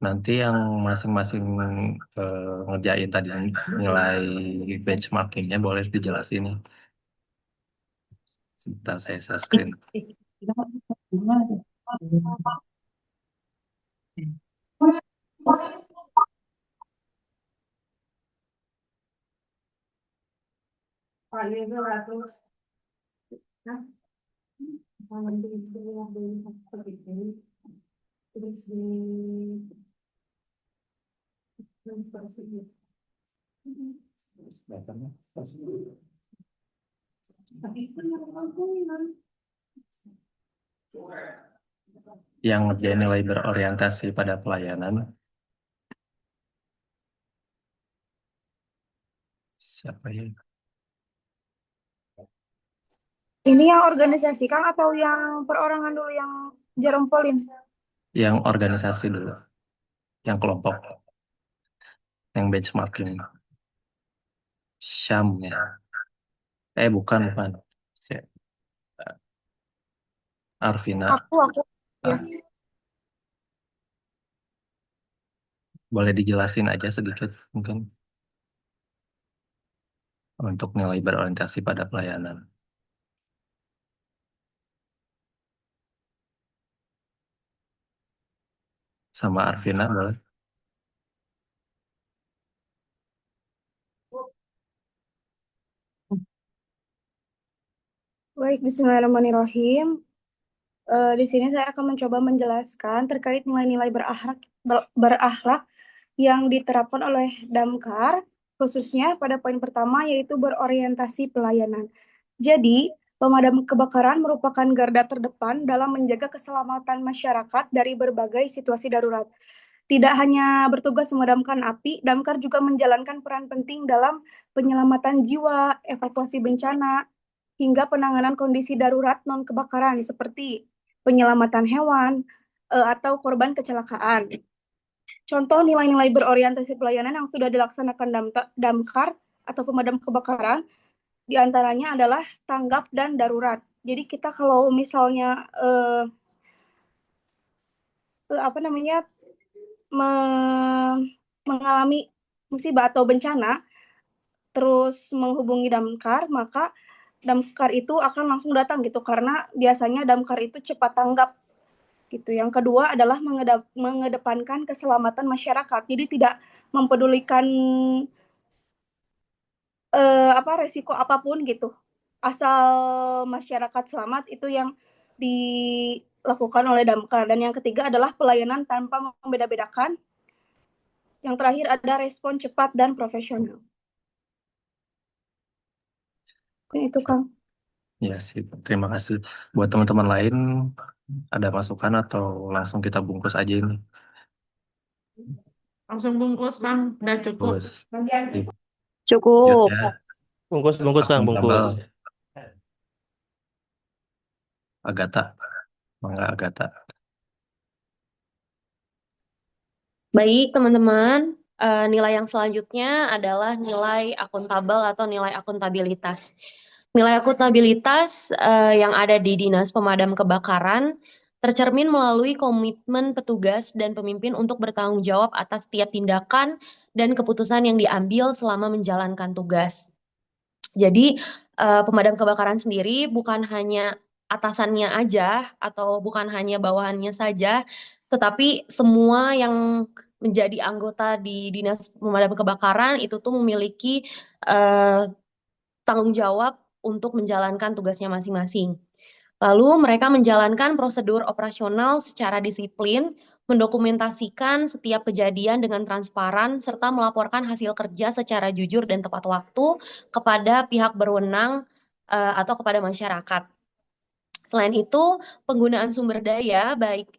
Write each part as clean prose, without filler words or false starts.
Nanti yang masing-masing ngerjain tadi nilai benchmarkingnya boleh dijelasin. Sebentar saya share screen. Yang ngerjain nilai berorientasi pada pelayanan, siapa ya? Ini yang organisasi Kang atau yang perorangan dulu yang Jarum Polin? Yang organisasi dulu, yang kelompok, yang benchmarking. Syam ya. Bukan. Si- Arvina. Aku. Ya. Ah, boleh dijelasin aja sedikit mungkin untuk nilai berorientasi pada pelayanan. Sama Arvina boleh. Baik, Bismillahirrahmanirrahim. Di sini saya akan mencoba menjelaskan terkait nilai-nilai berakhlak yang diterapkan oleh Damkar, khususnya pada poin pertama yaitu berorientasi pelayanan. Jadi, pemadam kebakaran merupakan garda terdepan dalam menjaga keselamatan masyarakat dari berbagai situasi darurat. Tidak hanya bertugas memadamkan api, Damkar juga menjalankan peran penting dalam penyelamatan jiwa, evakuasi bencana, hingga penanganan kondisi darurat non-kebakaran seperti penyelamatan hewan atau korban kecelakaan. Contoh nilai-nilai berorientasi pelayanan yang sudah dilaksanakan Damkar atau pemadam kebakaran diantaranya adalah tanggap dan darurat. Jadi kita kalau misalnya apa namanya mengalami musibah atau bencana, terus menghubungi damkar, maka damkar itu akan langsung datang gitu karena biasanya damkar itu cepat tanggap gitu. Yang kedua adalah mengedepankan keselamatan masyarakat. Jadi tidak mempedulikan apa resiko apapun gitu. Asal masyarakat selamat itu yang dilakukan oleh damkar. Dan yang ketiga adalah pelayanan tanpa membeda-bedakan. Yang terakhir ada respon cepat dan profesional. Itu Kang. Ya sih, terima kasih. Buat teman-teman lain, ada masukan atau langsung kita bungkus aja ini? Langsung bungkus, Bang. Udah cukup. Bungkus. Lanjut Cukup. ya. Bungkus, bungkus Kang, bungkus. Akuntabel. Agatha. Mangga Agatha. Baik, teman-teman. Nilai yang selanjutnya adalah nilai akuntabel atau nilai akuntabilitas. Nilai akuntabilitas yang ada di Dinas Pemadam Kebakaran tercermin melalui komitmen petugas dan pemimpin untuk bertanggung jawab atas setiap tindakan dan keputusan yang diambil selama menjalankan tugas. Jadi, pemadam kebakaran sendiri bukan hanya atasannya aja atau bukan hanya bawahannya saja, tetapi semua yang menjadi anggota di Dinas Pemadam Kebakaran itu tuh memiliki eh, tanggung jawab untuk menjalankan tugasnya masing-masing. Lalu mereka menjalankan prosedur operasional secara disiplin, mendokumentasikan setiap kejadian dengan transparan, serta melaporkan hasil kerja secara jujur dan tepat waktu kepada pihak berwenang atau kepada masyarakat. Selain itu, penggunaan sumber daya, baik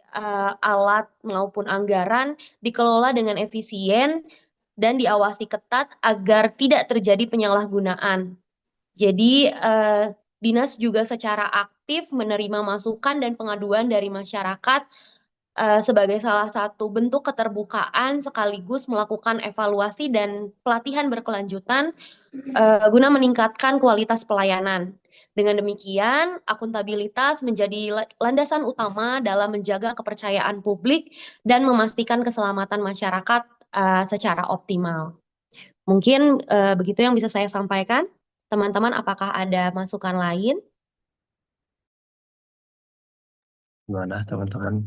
alat maupun anggaran, dikelola dengan efisien dan diawasi ketat agar tidak terjadi penyalahgunaan. Jadi, Dinas juga secara aktif menerima masukan dan pengaduan dari masyarakat sebagai salah satu bentuk keterbukaan sekaligus melakukan evaluasi dan pelatihan berkelanjutan guna meningkatkan kualitas pelayanan. Dengan demikian, akuntabilitas menjadi landasan utama dalam menjaga kepercayaan publik dan memastikan keselamatan masyarakat secara optimal. Mungkin begitu yang bisa saya sampaikan. Teman-teman, apakah ada masukan lain? Gimana teman-teman?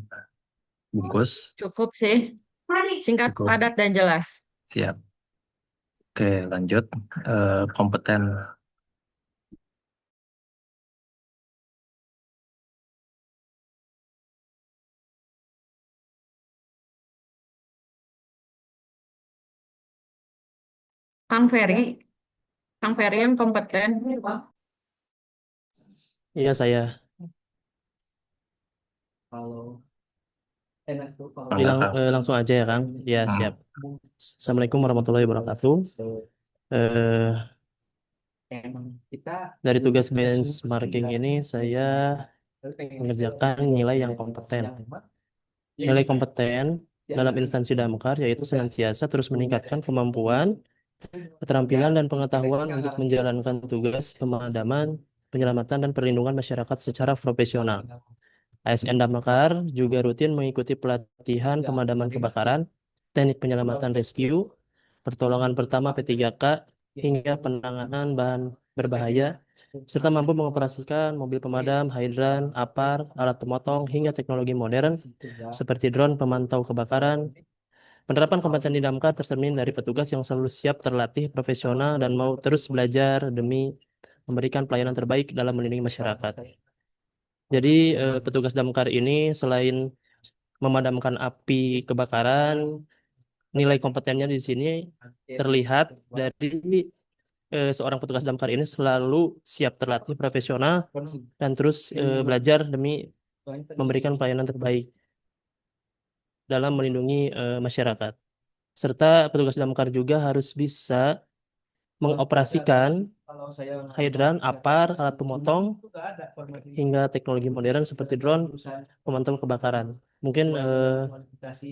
Bungkus? Cukup sih. Singkat, Cukup. padat, dan jelas. Siap. Oke, lanjut. Kompeten. Kang Ferry. Kang Ferry yang kompeten. Iya, saya. Mangga, Kang. Langsung aja ya, Kang. Ya, Hmm. siap. Assalamualaikum warahmatullahi wabarakatuh. Eh, dari tugas benchmarking ini, saya mengerjakan nilai yang kompeten. Nilai kompeten dalam instansi damkar yaitu senantiasa terus meningkatkan kemampuan, keterampilan, dan pengetahuan untuk menjalankan tugas pemadaman, penyelamatan, dan perlindungan masyarakat secara profesional. ASN Damkar juga rutin mengikuti pelatihan pemadaman kebakaran, teknik penyelamatan rescue, pertolongan pertama P3K, hingga penanganan bahan berbahaya, serta mampu mengoperasikan mobil pemadam, hidran, APAR, alat pemotong, hingga teknologi modern seperti drone pemantau kebakaran. Penerapan kompeten di Damkar tercermin dari petugas yang selalu siap terlatih, profesional, dan mau terus belajar demi memberikan pelayanan terbaik dalam melindungi masyarakat. Jadi petugas damkar ini selain memadamkan api kebakaran, nilai kompetennya di sini terlihat dari seorang petugas damkar ini selalu siap terlatih, profesional, dan terus belajar demi memberikan pelayanan terbaik dalam melindungi masyarakat. Serta petugas damkar juga harus bisa mengoperasikan hidran, APAR, alat pemotong, hingga teknologi modern seperti drone pemantau kebakaran. Mungkin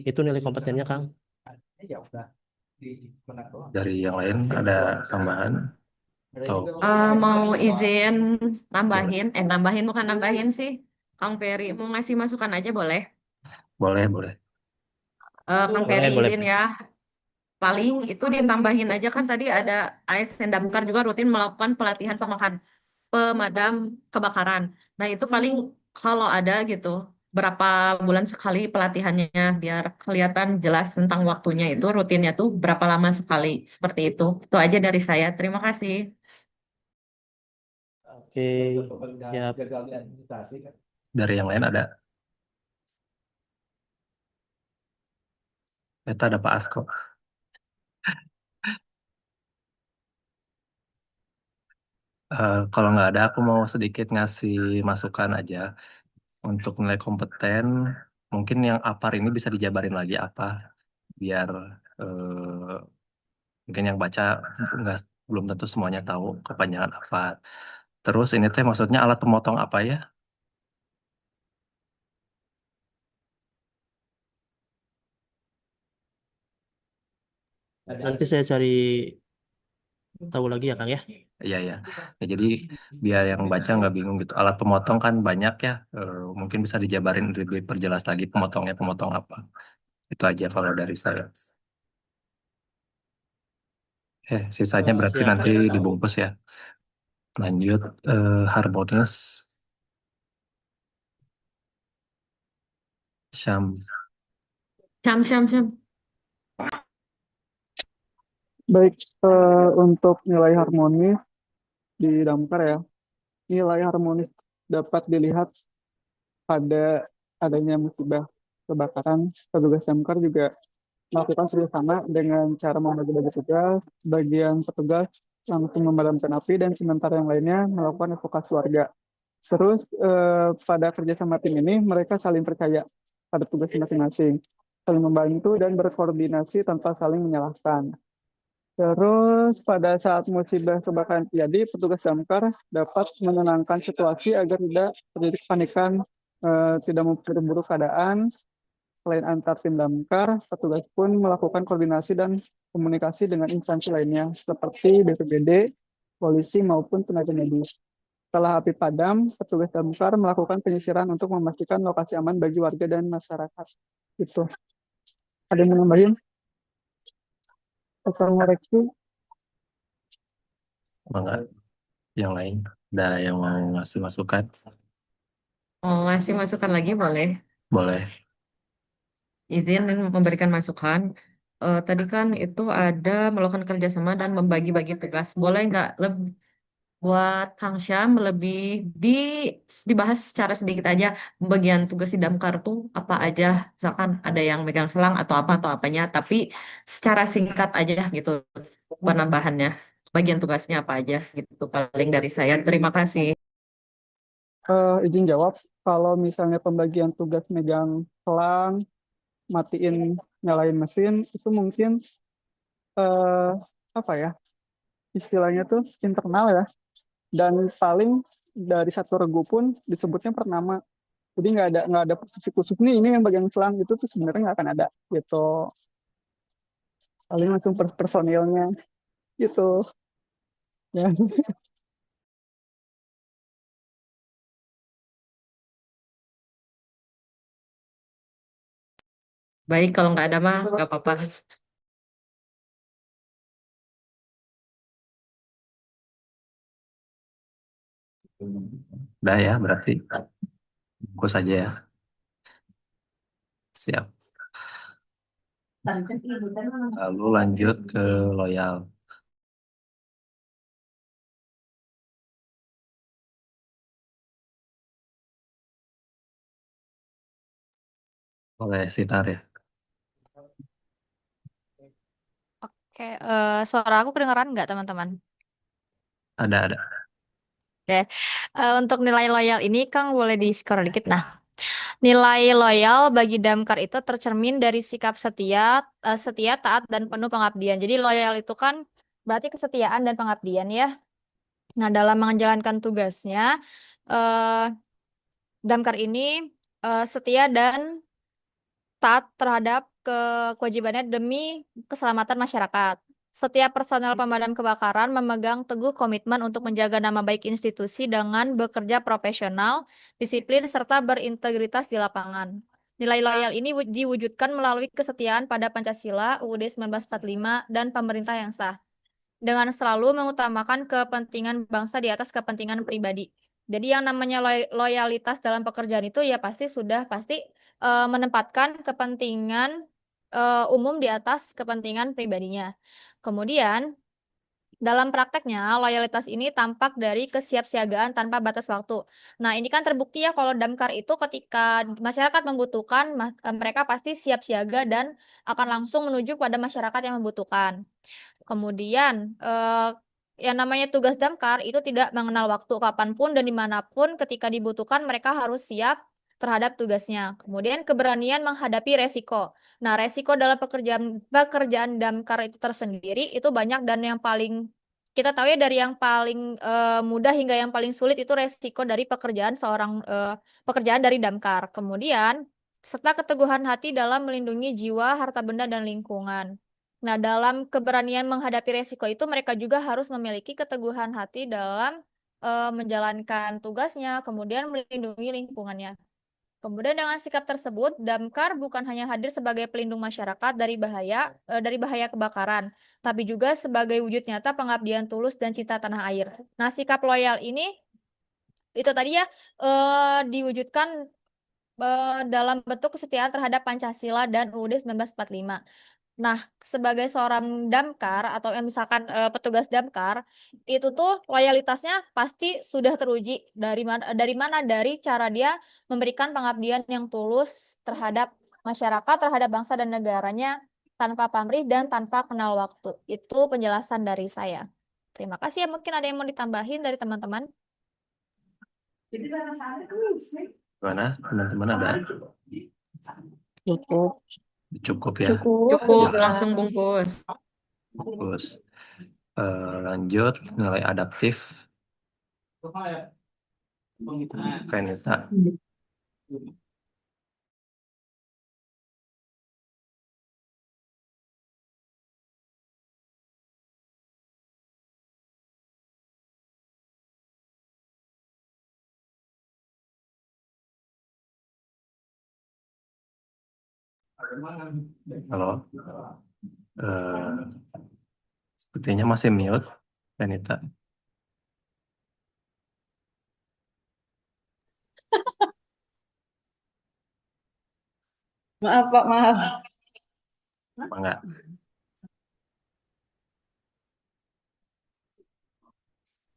itu nilai kompetennya, Kang. Dari yang lain ada tambahan? Atau Mau izin nambahin bukan nambahin sih. Kang Ferry mau ngasih masukan aja boleh. boleh, boleh. Kang Boleh, Ferry boleh. izin ya. Paling itu ditambahin aja kan tadi ada ASN Damkar juga rutin melakukan pelatihan pemadam kebakaran. Nah itu paling kalau ada gitu berapa bulan sekali pelatihannya biar kelihatan jelas tentang waktunya itu rutinnya tuh berapa lama sekali seperti itu. Itu aja dari saya. Terima kasih. Oke, siap. Dari yang lain ada? Eta ada Pak Asko. Kalau nggak ada, aku mau sedikit ngasih masukan aja untuk nilai kompeten. Mungkin yang APAR ini bisa dijabarin lagi apa, biar mungkin yang baca nggak belum tentu semuanya tahu kepanjangan apa. Terus ini teh maksudnya alat pemotong apa ya? Nanti saya cari tahu lagi ya, Kang ya. Iya ya. Ya, jadi biar yang baca nggak bingung gitu. Alat pemotong kan banyak ya. Mungkin bisa dijabarin lebih perjelas lagi pemotongnya pemotong apa. Itu aja kalau dari saya. Sisanya berarti Siap. nanti dibungkus ya. Lanjut, harmonis. Syam. Syam. Baik, untuk nilai harmonis di damkar ya, nilai harmonis dapat dilihat pada adanya musibah kebakaran. Petugas damkar juga melakukan kerjasama dengan cara membagi-bagi tugas, bagian petugas langsung memadamkan api dan sementara yang lainnya melakukan evakuasi warga. Terus pada kerjasama tim ini mereka saling percaya pada tugas masing-masing, saling membantu dan berkoordinasi tanpa saling menyalahkan. Terus pada saat musibah kebakaran terjadi, petugas damkar dapat menenangkan situasi agar tidak terjadi kepanikan, tidak memperburuk keadaan, Selain antar tim damkar, petugas pun melakukan koordinasi dan komunikasi dengan instansi lainnya seperti BPBD, polisi maupun tenaga medis. Setelah api padam, petugas damkar melakukan penyisiran untuk memastikan lokasi aman bagi warga dan masyarakat. Itu. Ada yang mau nambahin atau ngoreksi? Enggak, yang lain. Ada yang mau ngasih masukan? Oh, ngasih masukan lagi boleh. Boleh. Izin memberikan masukan. Tadi kan itu ada melakukan kerjasama dan membagi-bagi tugas. Boleh nggak buat Kang Syam lebih di dibahas secara sedikit aja bagian tugas di Damkar tuh apa aja. Misalkan ada yang megang selang atau apanya, tapi secara singkat aja gitu penambahannya. Bagian tugasnya apa aja gitu paling dari saya. Terima kasih. Izin jawab, kalau misalnya pembagian tugas megang selang, matiin, nyalain mesin, itu mungkin eh, apa ya, istilahnya tuh internal ya, dan paling dari satu regu pun disebutnya per nama. Jadi nggak ada posisi khusus nih ini yang bagian selang itu tuh sebenarnya nggak akan ada gitu. Paling langsung personilnya gitu ya. Baik, kalau nggak ada mah nggak apa-apa. Udah ya, berarti fokus aja ya. Siap. Lalu lanjut ke loyal. Oleh Sinar ya. Oke, suara aku kedengeran nggak teman-teman? Ada. Oke, untuk nilai loyal ini Kang boleh di-skor dikit. Nah, nilai loyal bagi Damkar itu tercermin dari sikap setia, taat, dan penuh pengabdian. Jadi loyal itu kan berarti kesetiaan dan pengabdian ya. Nah, dalam menjalankan tugasnya, eh, Damkar ini setia dan taat terhadap kewajibannya demi keselamatan masyarakat. Setiap personel pemadam kebakaran memegang teguh komitmen untuk menjaga nama baik institusi dengan bekerja profesional, disiplin, serta berintegritas di lapangan. Nilai loyal ini diwujudkan melalui kesetiaan pada Pancasila, UUD 1945, dan pemerintah yang sah dengan selalu mengutamakan kepentingan bangsa di atas kepentingan pribadi. Jadi yang namanya loyalitas dalam pekerjaan itu ya pasti menempatkan kepentingan umum di atas kepentingan pribadinya. Kemudian dalam prakteknya, loyalitas ini tampak dari kesiapsiagaan tanpa batas waktu. Nah, ini kan terbukti ya kalau Damkar itu ketika masyarakat membutuhkan, mereka pasti siap siaga dan akan langsung menuju pada masyarakat yang membutuhkan. Kemudian, yang namanya tugas damkar itu tidak mengenal waktu kapanpun dan dimanapun ketika dibutuhkan mereka harus siap terhadap tugasnya. Kemudian keberanian menghadapi resiko. Nah, resiko dalam pekerjaan damkar itu tersendiri itu banyak dan yang paling kita tahu ya dari yang paling mudah hingga yang paling sulit itu resiko dari pekerjaan dari damkar. Kemudian serta keteguhan hati dalam melindungi jiwa, harta benda dan lingkungan. Nah, dalam keberanian menghadapi resiko itu mereka juga harus memiliki keteguhan hati dalam menjalankan tugasnya, kemudian melindungi lingkungannya. Kemudian dengan sikap tersebut, Damkar bukan hanya hadir sebagai pelindung masyarakat dari bahaya kebakaran, tapi juga sebagai wujud nyata pengabdian tulus dan cinta tanah air. Nah, sikap loyal ini itu tadi ya diwujudkan dalam bentuk kesetiaan terhadap Pancasila dan UUD 1945. Nah, sebagai seorang damkar atau yang misalkan petugas damkar, itu tuh loyalitasnya pasti sudah teruji dari cara dia memberikan pengabdian yang tulus terhadap masyarakat, terhadap bangsa dan negaranya tanpa pamrih dan tanpa kenal waktu. Itu penjelasan dari saya. Terima kasih ya, mungkin ada yang mau ditambahin dari teman-teman. Gimana? Teman-teman ada? Cukup. Cukup ya. Cukup, Ya. langsung bungkus. Terus lanjut nilai adaptif. Vanessa. Halo, eh, sepertinya masih mute, Renita. Maaf Pak, maaf. Enggak.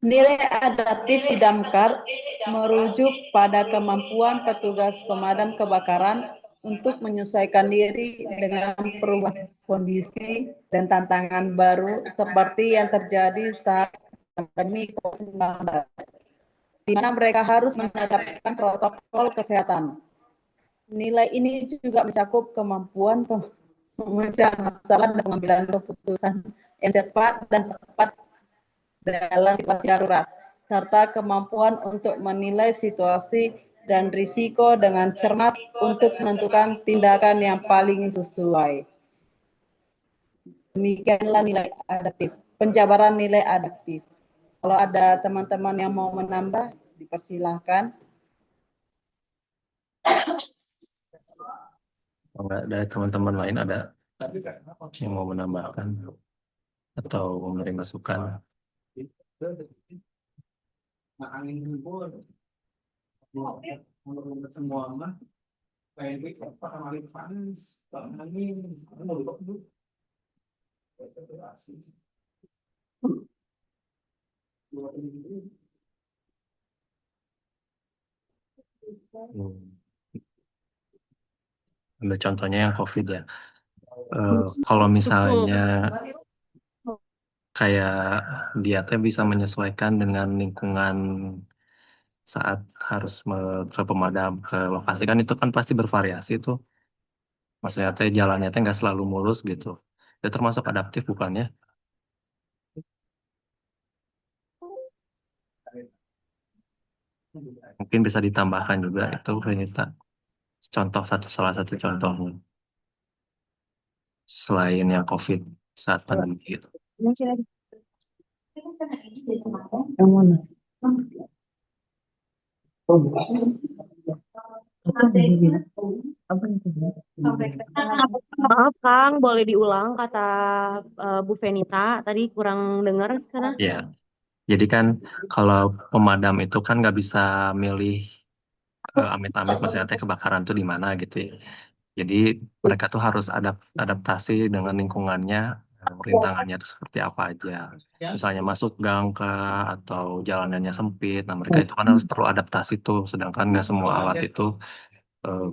Nilai adaptif di Damkar merujuk pada kemampuan petugas pemadam kebakaran untuk menyesuaikan diri dengan perubahan kondisi dan tantangan baru seperti yang terjadi saat pandemi COVID-19, di mana mereka harus menerapkan protokol kesehatan. Nilai ini juga mencakup kemampuan memecah masalah dan pengambilan keputusan yang cepat dan tepat dalam situasi darurat, serta kemampuan untuk menilai situasi dan risiko dengan cermat untuk menentukan tindakan yang paling sesuai. Demikianlah nilai adaptif, penjabaran nilai adaptif. Kalau ada teman-teman yang mau menambah, dipersilahkan. Enggak, dari teman-teman lain ada yang mau menambahkan atau memberi masukan? Hmm. Ambil contohnya yang COVID ya. Kalau Cukup. misalnya kayak dia teh bisa menyesuaikan dengan lingkungan saat harus ke pemadam ke lokasi kan itu kan pasti bervariasi tuh. Maksudnya teh jalannya teh nggak selalu mulus gitu. Itu termasuk adaptif bukannya? Mungkin bisa ditambahkan juga itu Renita. Contoh salah satu contohnya selain yang COVID saat pandemi gitu. Yang mana? Maaf Kang, boleh diulang kata Bu Venita, tadi kurang dengar sana. Ya, jadi kan kalau pemadam itu kan nggak bisa milih amit-amit maksudnya teh kebakaran tuh di mana gitu ya. Jadi mereka tuh harus adaptasi dengan lingkungannya, rintangannya itu seperti apa aja. Misalnya masuk gang ke atau jalanannya sempit, nah mereka itu kan harus perlu adaptasi tuh. Sedangkan nggak semua alat itu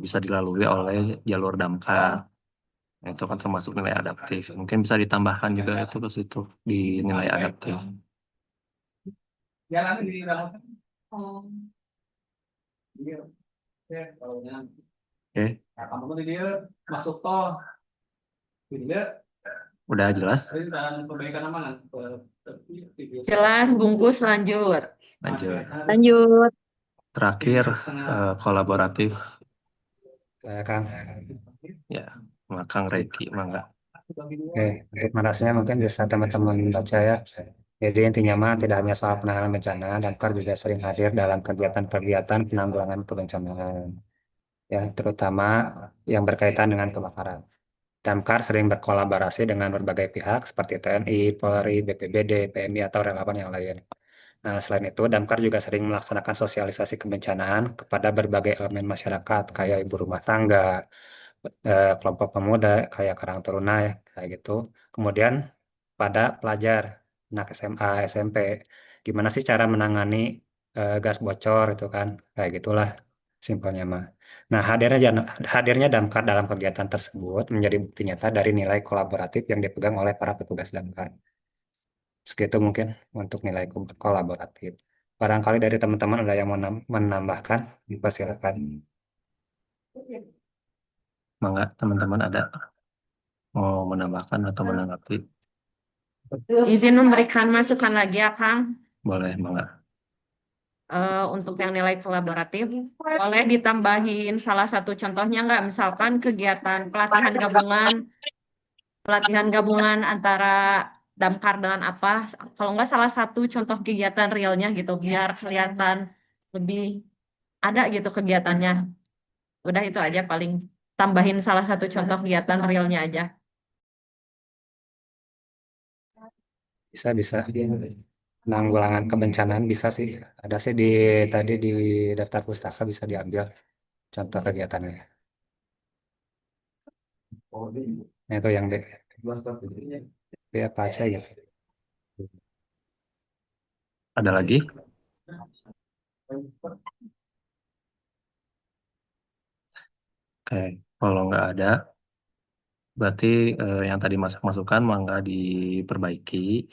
bisa dilalui oleh jalur damkar. Nah, itu kan termasuk nilai adaptif. Mungkin bisa ditambahkan juga itu ke situ di nilai adaptif. Oke, udah jelas? Jelas, bungkus, lanjut. Lanjut. Lanjut. Terakhir, kolaboratif. Saya Kang. Ya, Kang Reiki, mangga. Oke, untuk narasinya mungkin bisa teman-teman baca ya. Jadi intinya mah tidak hanya soal penanganan bencana, Damkar juga sering hadir dalam kegiatan-kegiatan penanggulangan kebencanaan. Ya, terutama yang berkaitan dengan kebakaran. Damkar sering berkolaborasi dengan berbagai pihak seperti TNI, Polri, BPBD, PMI, atau relawan yang lain. Nah, selain itu, Damkar juga sering melaksanakan sosialisasi kebencanaan kepada berbagai elemen masyarakat, kayak ibu rumah tangga, kelompok pemuda, kayak Karang Taruna, ya, kayak gitu. Kemudian pada pelajar, anak SMA, SMP, gimana sih cara menangani gas bocor itu kan, kayak gitulah simpelnya mah. Nah, hadirnya Damkar dalam kegiatan tersebut menjadi bukti nyata dari nilai kolaboratif yang dipegang oleh para petugas Damkar. Segitu mungkin untuk nilai kolaboratif. Barangkali dari teman-teman ada yang mau menambahkan, dipersilakan. Mangga, teman-teman ada mau menambahkan atau menanggapi? Izin memberikan masukan lagi ya, Kang. Boleh, mangga. Untuk yang nilai kolaboratif, boleh ditambahin salah satu contohnya nggak? Misalkan kegiatan pelatihan gabungan antara Damkar dengan apa? Kalau nggak salah satu contoh kegiatan realnya gitu, biar kelihatan lebih ada gitu kegiatannya. Udah itu aja paling. tambahin salah satu contoh kegiatan realnya aja. Bisa, bisa. Penanggulangan kebencanaan bisa sih. Ada sih tadi di daftar pustaka bisa diambil contoh kegiatannya. Nah, itu yang B apa aja gitu. Ada lagi? Oke, kalau nggak ada, berarti yang tadi masukan mangga diperbaiki.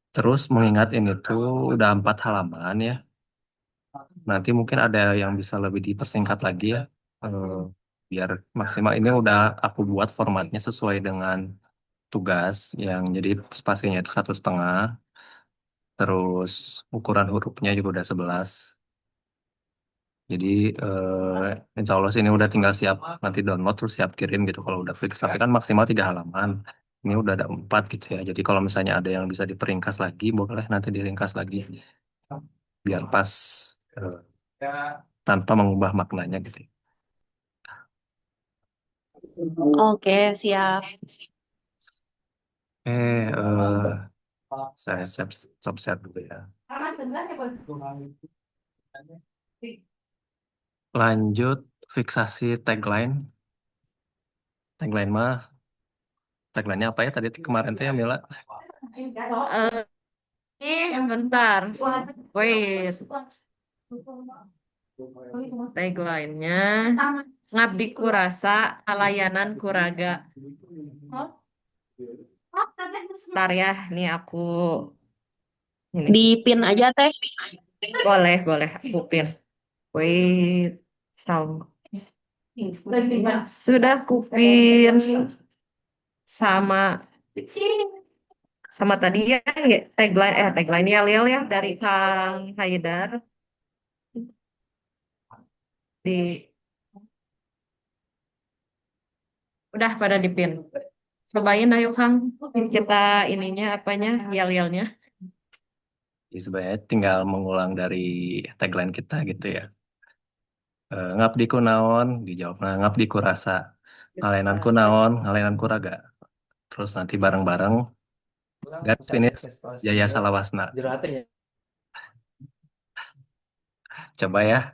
Terus mengingat ini tuh udah 4 halaman ya, nanti mungkin ada yang bisa lebih dipersingkat lagi ya. Eh, biar maksimal ini udah aku buat formatnya sesuai dengan tugas yang jadi spasinya itu 1,5. Terus ukuran hurufnya juga udah 11. Jadi insya Allah sih ini udah tinggal siap nanti download terus siap kirim gitu kalau udah fix. Tapi kan maksimal 3 halaman. Ini udah ada 4 gitu ya. Jadi kalau misalnya ada yang bisa diperingkas lagi, boleh nanti diringkas lagi biar pas eh, tanpa mengubah maknanya gitu. Ya. Oke, siap. Saya siap dulu ya. Lanjut fiksasi tagline. Tagline mah, tagline-nya apa ya tadi kemarin tuh ya Mila? Eh, bentar. Wait, tagline-nya ngabdi kurasa, alayanan kuraga. Ntar ya, nih aku ini. Di pin aja teh. Boleh, boleh aku pin. Wait, sound. Sudah kupin sama sama tadi ya tagline yel ya dari Kang Haidar di udah pada dipin. Cobain ayo Kang kita ininya apanya yel-yelnya. Ya, sebenarnya tinggal mengulang dari tagline kita gitu ya. Ngabdi kunaon, dijawab ngabdi kurasa. Ngalenanku naon, ngalenanku raga. Terus nanti bareng-bareng garis finish Jaya Salawasna. Coba ya,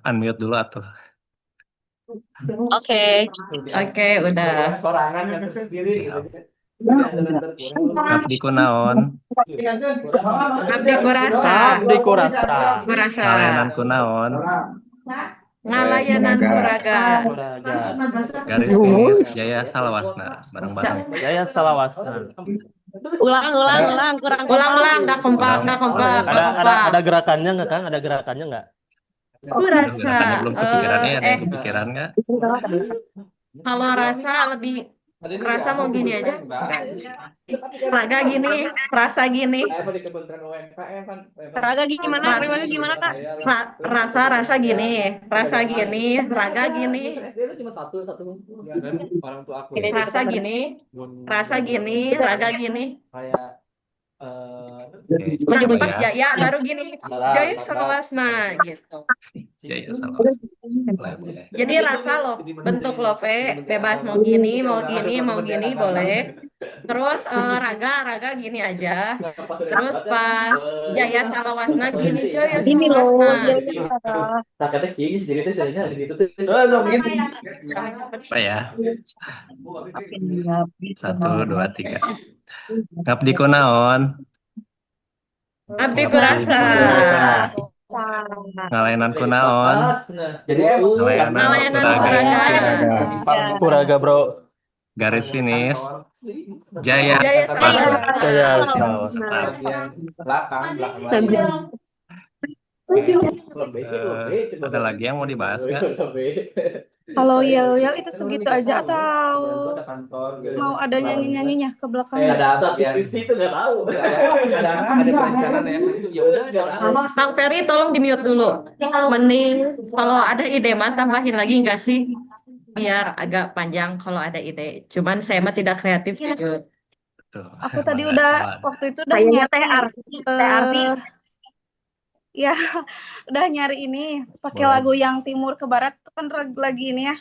unmute dulu atuh. Oke. Oke, udah. Ngabdi kunaon, Ngabdi kurasa. Abdi kurasa. Kurasa. ngalenanku naon, Ngalayanan kuraga. Kuraga. garis finish Jaya Salawasna. Bareng-bareng. Jaya Salawasna. Ulang, kurang Ulang, nggak kompak. Ada gerakannya nggak Kang? Ada gerakannya nggak? Kurasa. Gerakannya belum kepikiran ya, ada yang kepikiran nggak? Kalau rasa mau gini aja. Raga gini, rasa gini. Raga gimana, Kak? Rasa gini, raga gini. Rasa gini, raga gini. Oke, Nah, pas ya. Jaya baru gini. Jaya Salawasna gitu. Jaya Salawasna. Boleh. Jadi rasa lo bentuk lope bebas mau gini, boleh. Terus raga gini aja. Terus pas Jaya Salawasna gini Jaya Ini loh, Salawasna. Apa ya? 1, 2, 3. Ngabdi kunaon, Abdi kurasa. ngalenan kunaon, ngalenan kuraga. Kuraga bro. Garis finish Jaya Jaya Salawasna. Jaya Salawasna. Ada lagi yang mau dibahas nggak? Kalau yel-yel itu segitu aja atau mau ada nyanyi-nyanyinya ke belakangnya? Kang Ferry tolong di mute dulu. Mending kalau ada ide mah tambahin lagi nggak sih? Biar agak panjang kalau ada ide. Cuman saya mah tidak kreatif jujur. Tuh, Aku tadi Bang, udah kalau waktu itu udah Kayaknya nyari Teh Arfi. ya udah nyari ini pakai Boleh. lagu yang timur ke barat itu kan lagi ini ya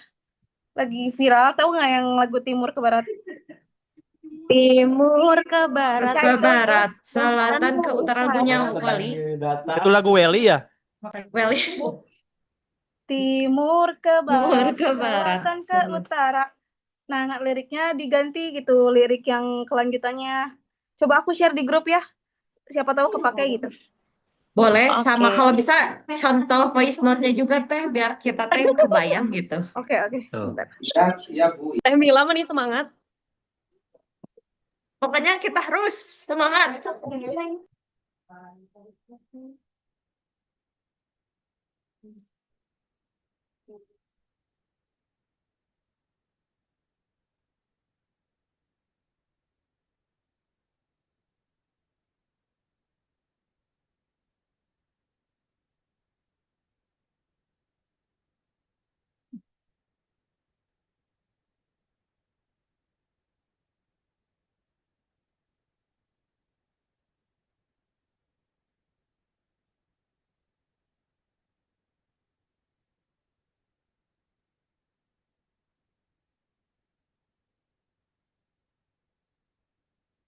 lagi viral, tahu nggak yang lagu Timur ke Barat? Timur ke barat, Ya Ke itu. barat, selatan selatan ke ke utara utara. lagunya Wali. Itu lagu Welly ya? Wali. Timur ke Timur barat, ke barat. selatan ke utara. Nah, liriknya diganti gitu, lirik yang kelanjutannya. Coba aku share di grup ya, siapa tahu kepake gitu. Boleh, sama Oke. kalau bisa contoh voice note-nya juga teh, biar kita teh kebayang gitu. Oke, Tuh. bentar. Teh Mila nih semangat. Pokoknya kita harus semangat.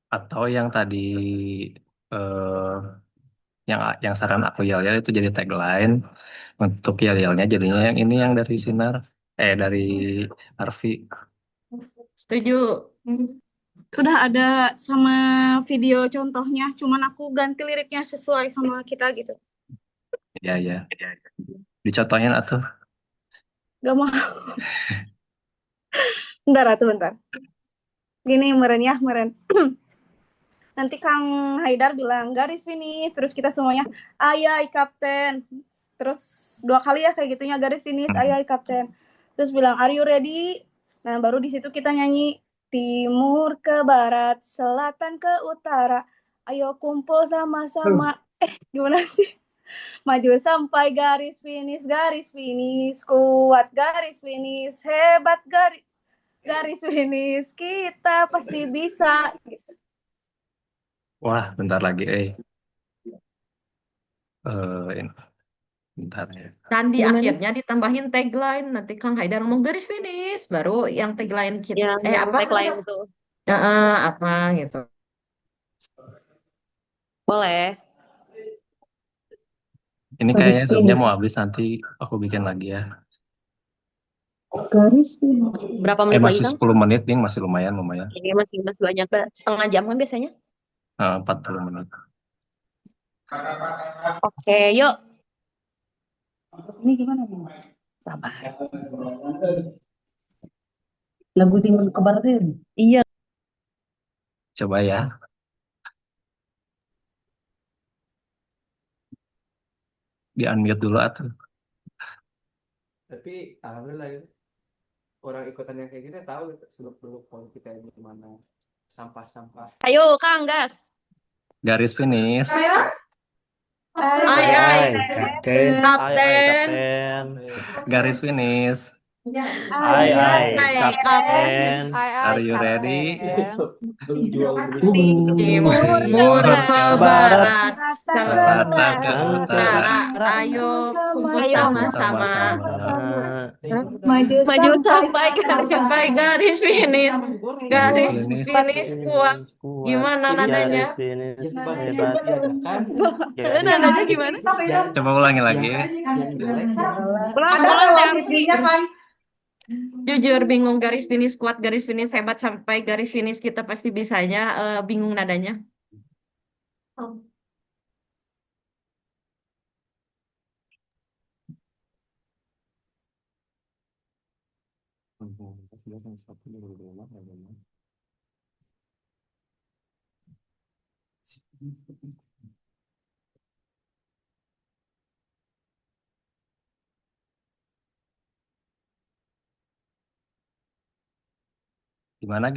Atau yang tadi eh yang saran aku yel-yel itu jadi tagline untuk yel-yelnya jadinya yang ini yang dari Sinar dari Arfi. Setuju. Udah ada sama video contohnya, cuman aku ganti liriknya sesuai sama kita gitu. Ya ya. Dicontohin atuh. Gak mau. Bentar, atuh bentar. Gini meren ya, meren. Nanti Kang Haidar bilang garis finish, terus kita semuanya ayai kapten. Terus 2 kali ya kayak gitunya garis finish, ayai kapten. Terus bilang are you ready? Nah, baru di situ kita nyanyi timur ke barat, selatan ke utara. Ayo kumpul sama-sama. Gimana sih? Maju sampai garis finish, kuat garis finish, hebat garis finish, kita pasti bisa. Wah, bentar lagi ini. Bentar ya. Dan di Gimana? akhirnya ditambahin tagline. Nanti Kang Haidar ngomong garis finish. Baru yang tagline kita. Yang Apa? tagline itu. Apa gitu. Boleh. Ini Garis kayaknya Zoom-nya mau finish. habis, nanti aku bikin lagi ya. Garis finish. Berapa menit lagi, Masih Kang? 10 menit nih, masih lumayan. Ini masih banyak, Mbak. Setengah jam kan biasanya. 40 menit. Oke, yuk. Ini gimana nih? Sabar. Lagu Timur ke Barat itu? Iya. Coba ya. Di unmute dulu atuh. Tapi alhamdulillah ya, orang ikutan yang kayak gini tahu seluk-beluk politik kayak gimana, sampah-sampah. Ayo, Kang, gas. Garis finish. Ay, Hai, kapten. Ai kapten. kapten. Garis finish. Ai Hai, kapten. Are you ready? Jual beli Timur ke barat, Selatan selatan ke ke utara. utara. Ayo kumpul Ayo. sama-sama. Maju Maju sampai Sampai garis finish. Garis Finish. finish kuat. Gimana nadanya? Garis finish sebagai hebat. Garis nadanya gimana? Coba ulangi lagi. Pulang Teh Arfi. Jujur bingung garis finish kuat, garis finish hebat sampai garis finish kita pasti bisanya. Bingung nadanya. Gimana?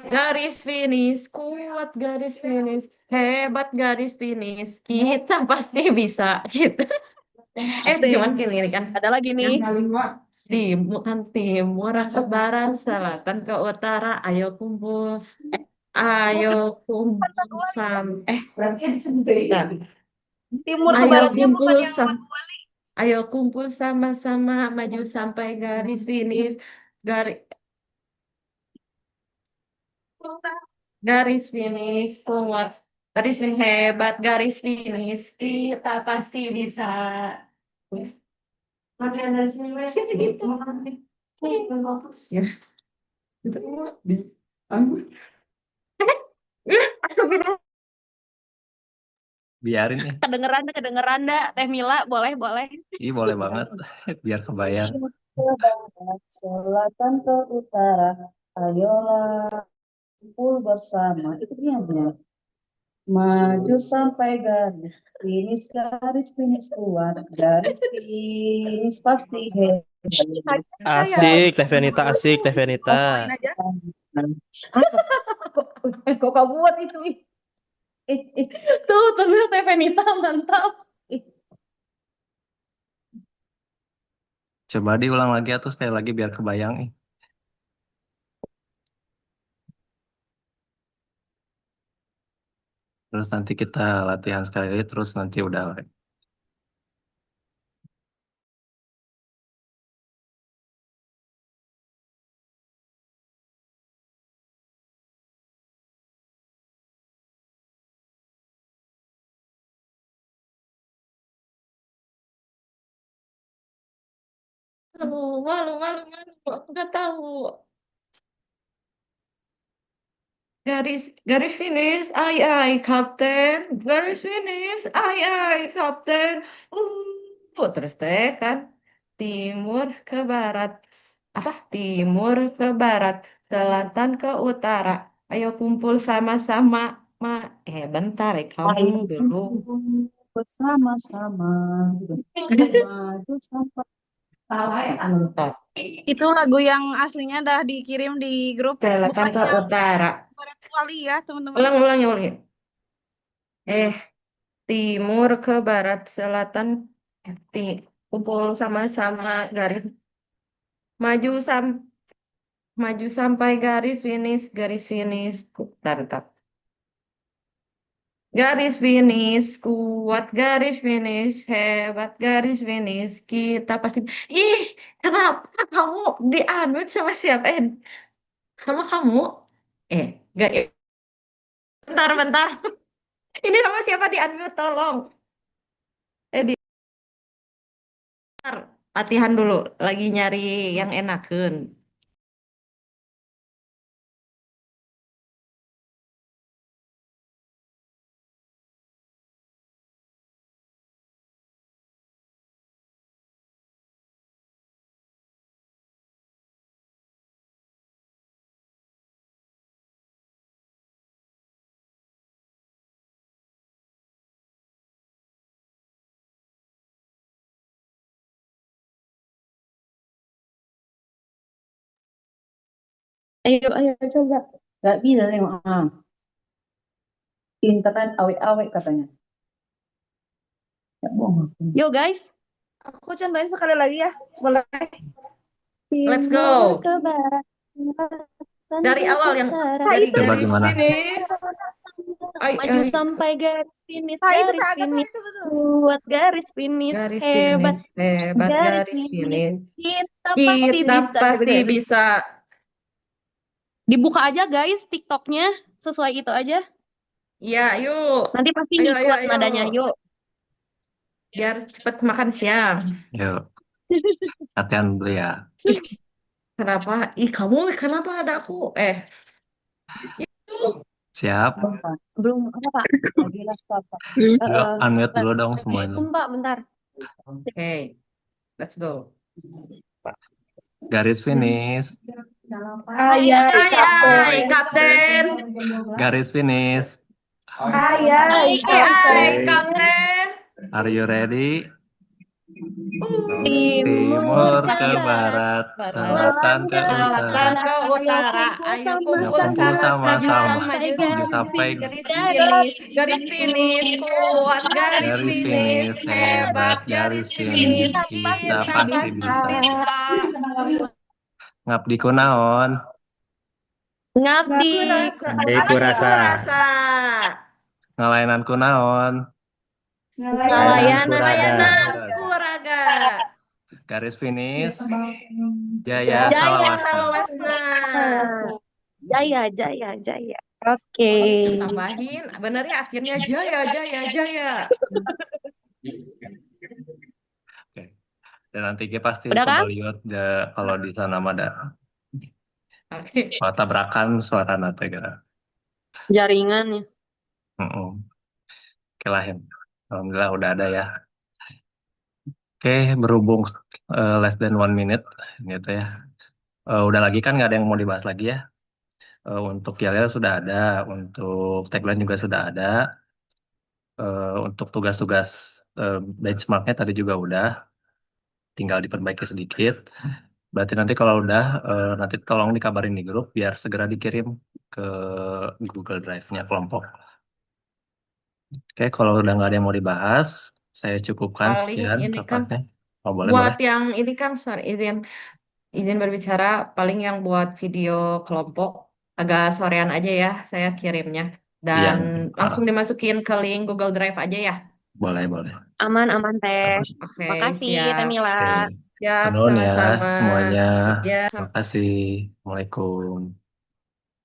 garis finish, kuat garis finish, hebat garis finish, kita pasti bisa gitu. Asik. Cuman gini kan. Ada lagi nih. Timur ke barat, selatan ke utara, ayo kumpul, ayo kumpul bentar. Timur ke Ayo baratnya bukan kumpul yang sam, ayo kumpul sama-sama, maju sampai garis finish, garis garis finish kuat, garis finish hebat, garis finish kita pasti bisa. Oke, garis finish gitu. Ya. Biarin nih. Kedengeran dah, Teh Mila, boleh, boleh. Ih, boleh banget. Biar kebayang. Ke barat, selatan ke utara, ayolah kumpul bersama. Itu dia benar. Maju sampai garis finish keluar, garis finish pasti hebat. Asik, Teh Venita, asik, Teh Venita. Kosongin aja. Kok kamu buat itu? Tuh, Teh Venita, mantap. Coba diulang lagi atau sekali lagi biar kebayang. Terus nanti kita latihan sekali lagi, terus nanti udah. Malu, malu, malu. Aku nggak tahu. Garis finish, ay, kapten. Garis finish, ay, kapten. Terus teh kan. Timur ke barat. Apa? Timur ke barat. Selatan ke utara. Ayo kumpul sama-sama. Bentar ya, kamu Ayo belum. bersama-sama, maju sampai Bentar. Itu lagu yang aslinya udah dikirim di grup, Selatan bukan ke yang utara. barat kali ya, teman-teman. Ulang. Timur ke barat, selatan, ti, kumpul sama-sama garis maju sam maju sampai garis finish, bentar. Garis finish, kuat garis finish, hebat garis finish, kita pasti. Ih, kenapa kamu dianut sama siapa? Sama kamu? Gak, bentar. Ini sama siapa dianut, tolong. Di latihan dulu, lagi nyari yang enakan. ayo coba. Gak bisa nengok. Internet awet-awet katanya. Ya bohong. Yo guys, Aku contohin sekali lagi ya, boleh? Let's timur go. ke barat, selatan Dari ke awal yang utara. dari itu. Coba garis gimana? finish. Maju sampai garis finish, Itu garis tak finish. itu betul. Buat garis finish, Garis hebat. finish, hebat Garis garis finish, finish. kita pasti Kita bisa. pasti bisa. Dibuka aja guys TikToknya, sesuai itu aja. Ya, yuk. Nanti pasti Ayo, ngikut nadanya, yuk. Biar cepet makan siang. Yuk, latihan dulu ya. Kenapa? Kamu kenapa ada aku? Siap. Belum apa Pak? Lagi laptop Pak. Unmute dulu dong semuanya. Sumpah, bentar. Oke, let's go. Garis finish. Ay, kapten. Garis finish. Ay, Kapten. Are you ready? Timur Timur ke ke barat, barat, selatan selatan ke ke Selatan utara. ke utara. Ayo utara, kumpul ayo sama-sama, Ayo kumpul kumpul maju sama-sama. sampai maju Maju garis sampai garis garis finish, garis finish, kuat garis garis finish, finish. hebat Hebat garis garis finish, finish. Kita kita pasti pasti bisa. bisa. Ngabdi kunaon. ngabdi Andi Adiku kurasa. rasa, Ngalainan kunaon. Layanan pelayanan kuraga. layanan Kuraga. kuraga, Garis finish. Jaya jaya jaya Salawasna. salawasna. jaya jaya jaya. Oke. Tambahin, bener ya akhirnya jaya, jaya, jaya. Oke. Dan nanti kita pasti Udah kan? kembali kalau di sana ada Oke. tabrakan suara nanti kira. Jaringannya. Oke lah ya. Alhamdulillah udah ada ya. Oke, berhubung less than 1 minute gitu ya. Udah lagi kan nggak ada yang mau dibahas lagi ya. Untuk yel sudah ada, untuk tagline juga sudah ada. Untuk tugas-tugas benchmarknya tadi juga udah, tinggal diperbaiki sedikit. Berarti nanti kalau udah, nanti tolong dikabarin di grup biar segera dikirim ke Google Drive-nya kelompok. Oke, kalau udah nggak ada yang mau dibahas, saya cukupkan Paling sekian ini kan rapatnya. Oh, boleh, boleh. buat yang ini kan, sorry, izin berbicara, paling yang buat video kelompok agak sorean aja ya, saya kirimnya. Iya, Dan nggak apa-apa. langsung dimasukin ke link Google Drive aja ya. Boleh, boleh. Aman aman teh. Oke, Makasih siap. Temila. Oke. Siap, Nuhun ya sama-sama. semuanya. Ya, Terima kasih. Assalamualaikum.